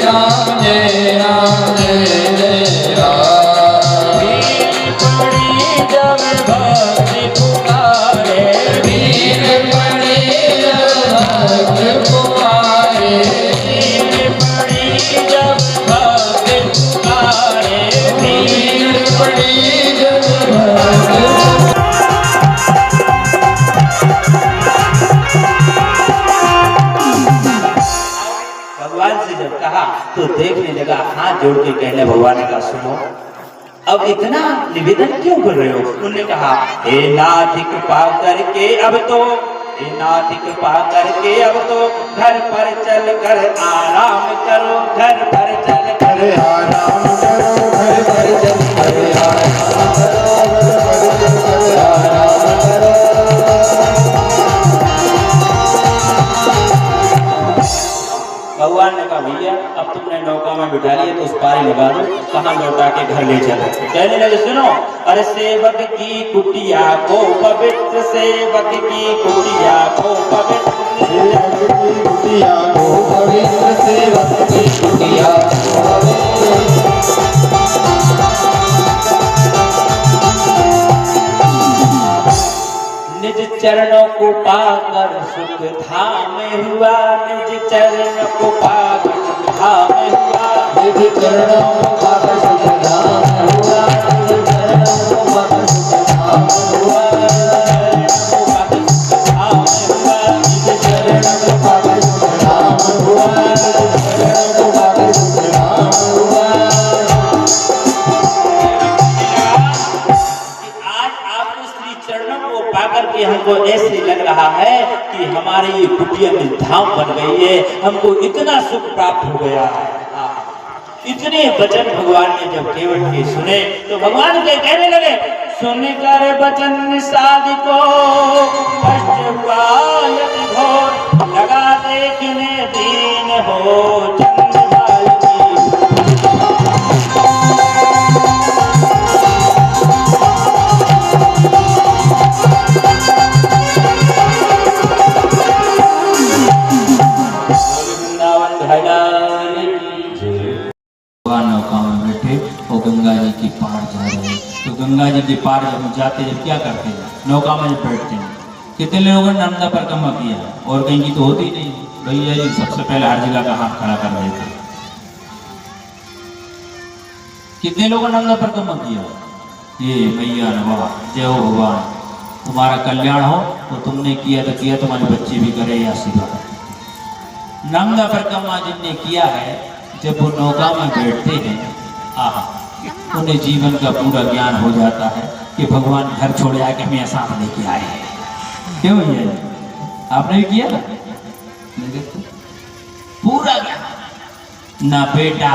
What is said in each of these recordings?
राम जय राम जय जय राम। भीड़ पड़ी जब भक्त पुकारे, भीड़ पड़ी जब भक्त पुकारे, भीड़ पड़ी जब भक्त पुकारे, भीड़ पड़ी जब भक्त। भगवान से जब कहा तो देखने लगा, हाथ जोड़ के कहने भगवान ने कहा सुनो, अब इतना निवेदन क्यों कर रहे हो? उन्होंने कहा हे नाथ कृपा करके अब तो, हे नाथ कृपा करके अब तो घर पर चल कर आराम करो, घर पर चल कर आराम करो, घर पर चल कर आराम करो, घर पर चल कर आराम करो। भगवान ने कहा भैया अब तुमने नौका में बिठा लिया तो उस पारी लगा दो, कहाँ लौटा के घर ले चलो। कहने लगे सुनो, अरे सेवक की कुटिया को पवित्र, सेवक की कुटिया को पवित्र, सेवक की कुटिया को पवित्र, सेवक की कुटिया को पवित्र। निज चरणों को पाकर सुख धाम हुआ, निज चरणों को पाकर सुख धाम हुआ, निज चरणों को पाकर सुख धाम हुआ, निज चरणों को पाकर सुख धाम हुआ, निज चरणों को पाकर सुख धाम हुआ, निज चरणों को पाकर सुख धाम हुआ। पाकर के हमको ऐसे लग रहा है कि हमारी ये कुटिया में धाम बन गई है, हमको इतना सुख प्राप्त हो गया है। इतने वचन भगवान ने जब केवट के सुने तो भगवान के कहने लगे, सुनकर वचन साधि को कष्ट हुआ यदि घोर, लगा देखने दीन हो चंद्रभाल की। भगवान नौका में बैठे और गंगा जी की पार जा रहे हैं। तो गंगा जी के पार जब जाते जब क्या करते हैं, नौका में जब बैठते हैं, कितने लोगों ने नर्मदा परिक्रमा किया और कहीं की तो होती नहीं। भैया जी सबसे पहले हर जगह का हाथ खड़ा कर देते। कितने लोगों ने नर्मदा परिक्रमा किया? ये भैया वाह, जय हो भगवान, तुम्हारा कल्याण हो। तो तुमने किया तो किया, तुम्हारे बच्चे भी करे या सीधा। नर्मदा परिक्रमा जिनने किया है, जब वो नौका में बैठते हैं, आहा, उन्हें जीवन का पूरा ज्ञान हो जाता है कि भगवान घर छोड़ जाके हमें साथ लेके आए हैं। क्यों भैया, आपने भी किया ना? पूरा ज्ञान, ना बेटा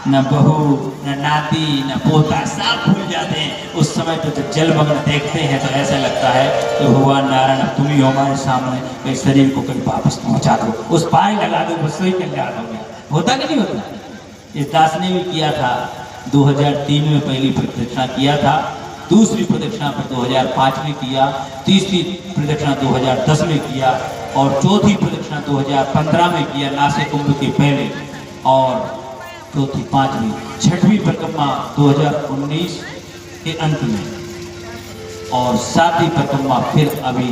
न बहू न नाती न पोता, सब भूल जाते हैं। उस समय तो जब जलमग्न देखते हैं तो ऐसा लगता है कि भगवान नारायण तुम ही हो हमारे सामने, कहीं शरीर को कहीं वापस पहुंचा दो, उस पानी लगा दो, बस वही कल्याण हो गया। होता कि नहीं होता? इस दास ने भी किया था, 2003 में पहली प्रदक्षिणा किया था, दूसरी प्रदक्षिणा पर 2005 में किया, तीसरी प्रदक्षिणा 2010 में किया और चौथी प्रदक्षिणा 2015 में किया नासिक कुंभ के पहले, और चौथी पांचवी छठवीं परिक्रमा 2019 के अंत में, और सातवीं परिक्रमा फिर अभी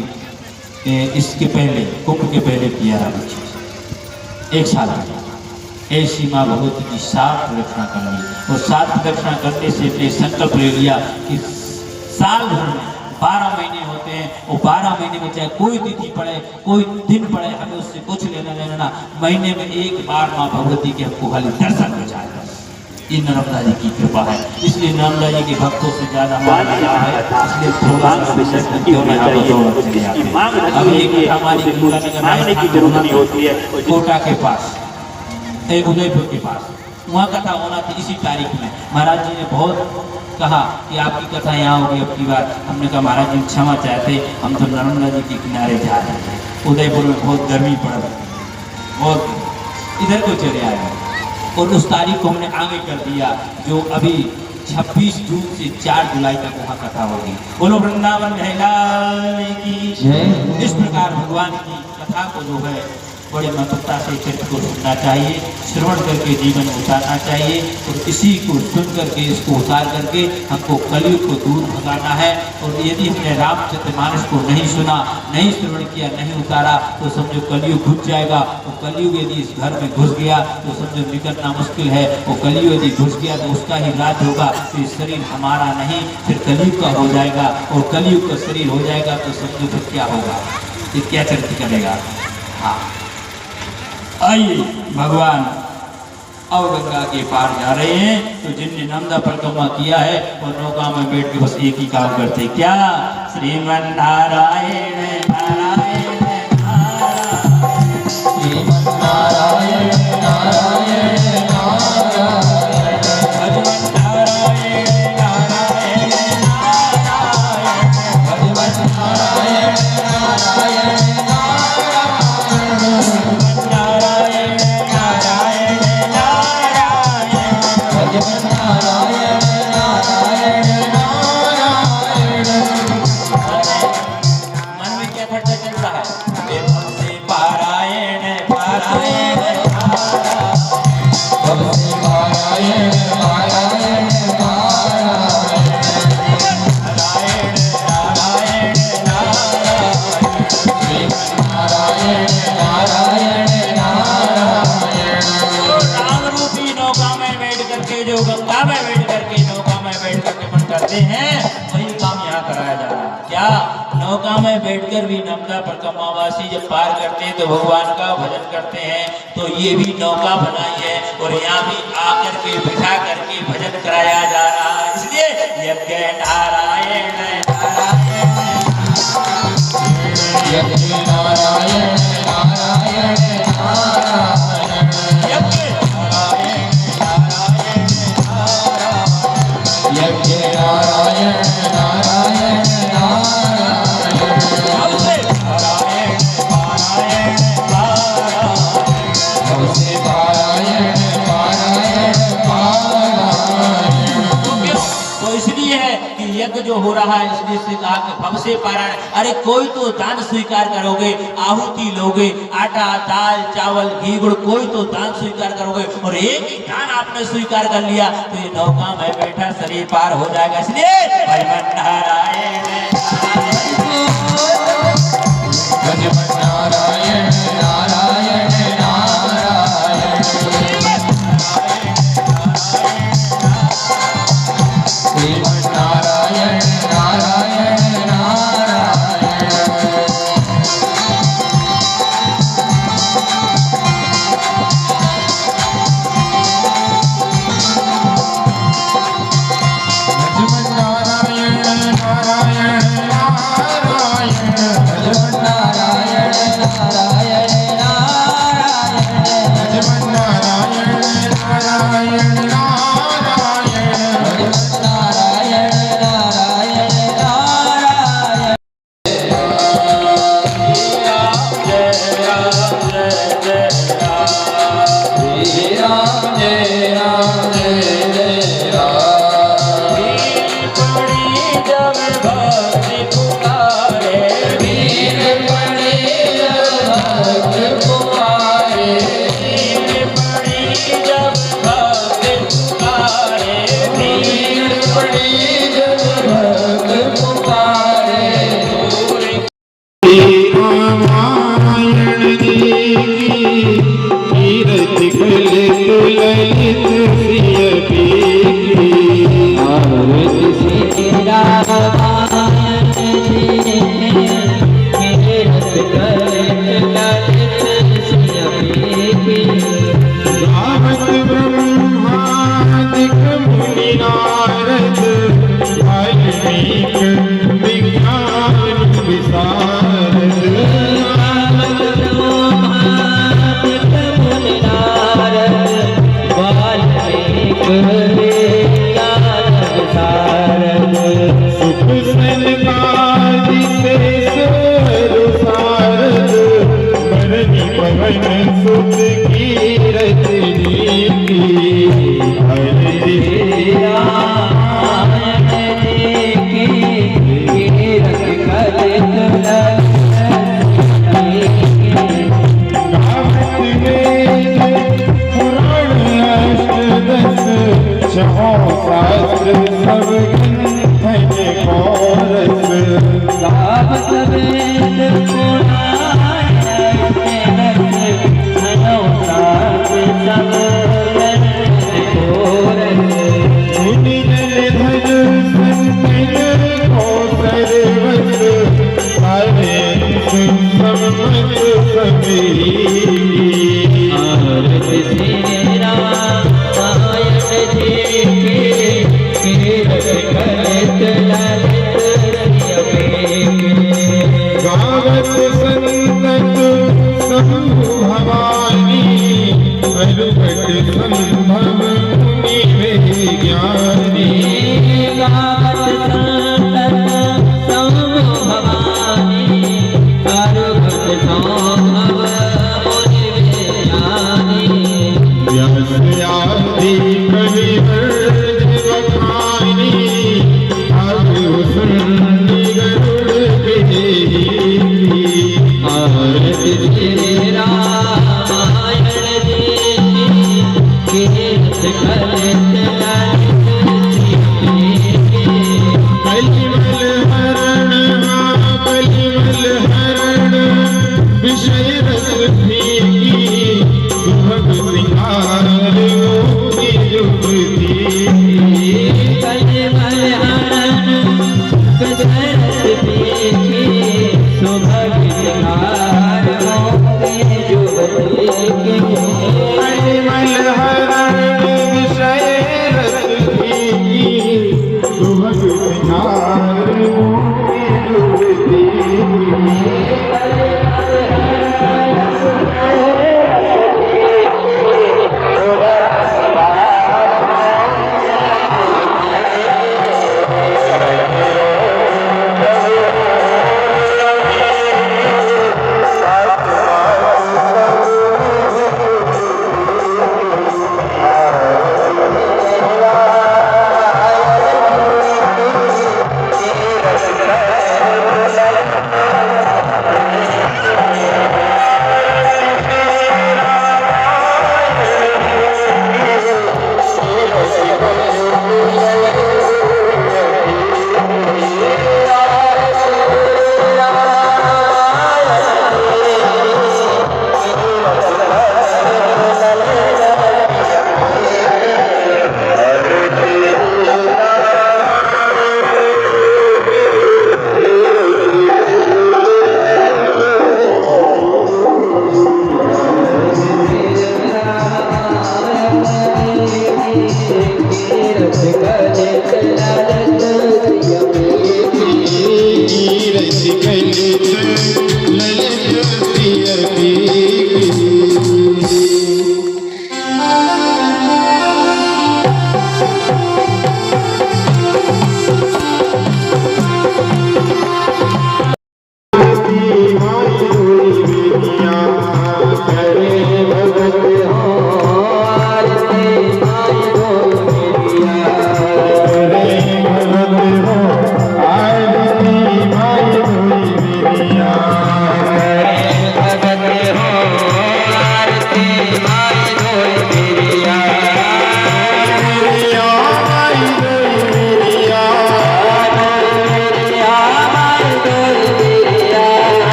इसके पहले कुंभ के पहले किया अभी 1 साल पहले। ऐसी माँ भगवती की 7 प्रदक्षिणा कर ली और 7 प्रदक्षिणा करने से अपने संकल्प ले लिया कि साल भर में 12 महीने होते हैं, और 12 महीने में चाहे कोई तिथि पड़े कोई दिन पड़े, हमें उससे कुछ लेना देना, महीने में 1 बार माँ भगवती के हमको खाली दर्शन हो जाए। ये नर्मदा जी की कृपा है, इसलिए नर्मदा जी के भक्तों से ज्यादा मान लिया है, इसलिए थोड़ा सा विशेष होना चाहिए। मांगने की जरूरत नहीं होती है। कोटा के पास, उदयपुर के पास, वहाँ कथा होना थी इसी तारीख में। महाराज जी ने बहुत कहा कि आपकी कथा यहाँ होगी अब की बार। हमने कहा महाराज जी क्षमा चाहते, हम तो नर्मदा जी के किनारे जा रहे हैं, उदयपुर में बहुत गर्मी पड़ रही है, बहुत इधर को चले आए, और उस तारीख को हमने आगे कर दिया, जो अभी 26 जून से 4 जुलाई तक वहाँ कथा होगी। बोलो वृंदावन की। इस प्रकार भगवान की कथा को जो है बड़ी महत्वता से चरित्र को सुनना चाहिए, श्रवण करके जीवन में उतारना चाहिए और इसी को सुन करके इसको उतार करके हमको कलयुग को दूर भगाना है। और यदि हमने रामचरितमानस को नहीं सुना, नहीं श्रवण किया, नहीं उतारा तो समझो कलयुग घुस जाएगा। वो कलयुग यदि इस घर में घुस गया तो समझो निकलना मुश्किल है। वो कलयुग यदि घुस गया तो उसका ही राज होगा, तो ये शरीर हमारा नहीं फिर कलयुग का हो जाएगा। और कलयुग का शरीर हो जाएगा तो समझो फिर क्या होगा, ये क्या चरित्र करेगा। हाँ, आइए भगवान अब गंगा के पार जा रहे हैं। तो जिनने नर्मदा परिक्रमा किया है वो नौका में बैठ के बस एक ही काम करते, क्या श्रीमन नारायण नारायण नारायण, श्रीमन नारायण नारायण नारायण, भगवान नारायण नारायण नारायण, भगवन् नारायण नारायण नारायण नारायण नारायण, भगवन् नारायण नारायण नारायण। मन में क्या खर्चा चलता है, से पारायण पारायण नारायण, भगवन् नारायण नारायण नारायण, नारायण नारायण नारायण, श्रीमन् नारायण नारायण नारायण। राम रूपी नौका में बैठ करके जो गंगा में बैठ करके नौका में बैठ करके मन करते हैं वही काम यहाँ कराया जा रहा है। क्या नौका में बैठकर भी नर्मदा परिक्रमावासी जब पार करते हैं तो भगवान का भजन करते हैं। तो ये भी नौका बनाई है और यहाँ भी आकर के बिठा करके भजन कराया जा रहा है। इसलिए यज्ञ नारायण नारायण, यज्ञ नारायण नारायण नारायण, यज्ञ नारायण नारायण नारायण, यज्ञ नारायण नारायण नारायण, सबसे नारायण नारायण नारायण। सबसे पारायण पारायण पारायण। तो इसलिए है कि यज्ञ जो हो रहा है इसलिए से कहा कि भव से पारायण। अरे कोई तो दान स्वीकार करोगे, आहुति लोगे, आटा दाल चावल घी गुड़ कोई तो दान स्वीकार करोगे और एक ही दान आपने स्वीकार कर लिया तो ये नौका में बैठा शरीर पार हो जाएगा। इसलिए भगवान नारायण भगवन् नारायण नारायण नारायण, श्रीमन् नारायण नारायण नारायण। भगवन् नारायण नारायण नारायण, भगवन् नारायण नारायण नारायण, भगवन् नारायण नारायण नारायण, भगवन् नारायण नारायण नारायण। श्री राम जय राम जय जय राम। जब भक्ति पुकारे वीर पड़े भक्त पुकारे, पड़ी जब भक्ति पुकारे वीर पड़े भक्त पुकारे। रामायण देवी तीरथ कल तुलनित सिय पीकी, आरत श्री रामायण तीरथ कल तुलनित सिय पीकी, गावत ब्रह्मादिक मुनि नारद वाल्मीक विज्ञान विशारद। सुख सनकादि से सरो सारद, मरनी पवन सुख कीरत नीति, हरि गावत छहों शास्त्र सब ग्रंथन को रस गावत वेद पुराण छहों शास्त्र सब ग्रंथ को रस मुनि जन धन संतन को सर्वस सारे सम्मत सभी आरती श्री रामायण जी की कीरत करत ललित गावत संतत शंभु भवानी अरुवट संभव मुनि वे ज्ञानी गावत संतत शंभु भवानी अरुवट संभव मुनि ज्ञानी व्यास आदि कवि वर्ज बखानी आगु सुनि गरुड़ बिदेही आरती श्री रामायण जी की कीरत करत ललित कलिमल हरण कलिमल हरण विषय रस फीकी सुभग सिंगार मोती युवती कलिमल हरण गजरत पीछे सुभग सिंगार मोती युवती कलिमल हरण विषय रस फीकी सुभग सिंगार मोती युवती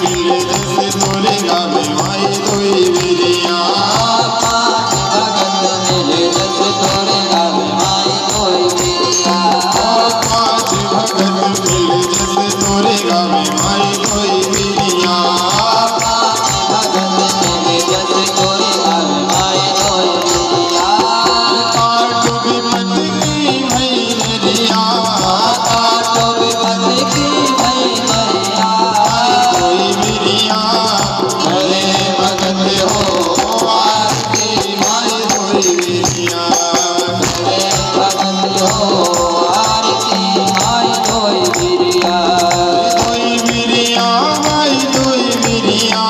मिले जैसे तोरे गावे माई कोई बिरिया भगत मिले जस तोरे गावे माई कोई बिरिया पाँच भगत मिले जैसे तोरे गावे माई कोई बिरिया भगत मिले जस तोरे गावे माई कोई बिरिया काटो विपत की भई नरिया काटो विपत की भई नरिया कोई बिरिया करे भगत हो आरती माई कोई बिरिया भगत हो आरती माई कोई बिरिया कोई बिरिया माई कोई बिरिया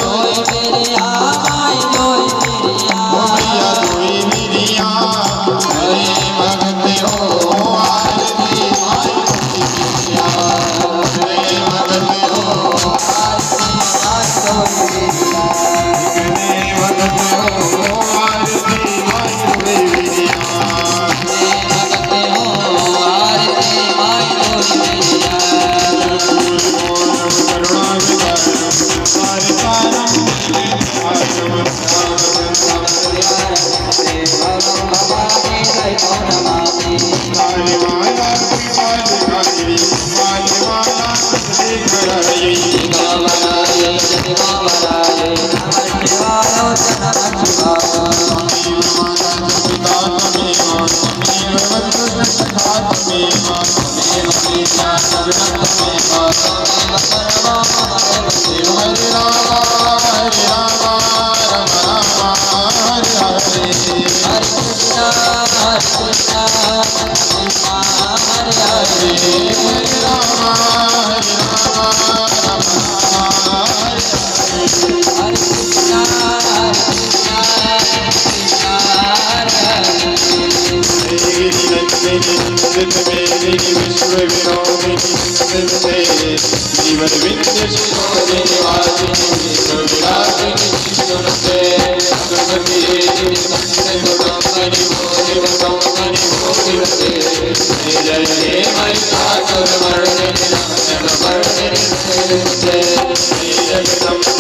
कोई बिरिया माई कोई बिरिया भैया कोई बिरिया करे भगत हो आरती माई कोई बिरिया करे भगत हो आरती माई कोई बिरिया करे भगत हो आरती माई कोई बिरिया भगत हो आरती माई कोई बिरिया भवानी जय नमामि दिगंबराय दिगंबराय नमः शिवाय नमः हरे कृष्णा कृष्णा कृष्णा हरे हरे हरे कृष्णा कृष्णा कृष्णा हरे हरे विश्व विनोदिनी जीवन विद्य शिरोमणि निवासिनी विश्वविलासिनी शिशुरते सुमति देवी संत गुणमणि भोरि वसंमणि भोरि रते जय हे महिषासुर मर्दिनि राक्षस मर्दिनि जय जगदम्ब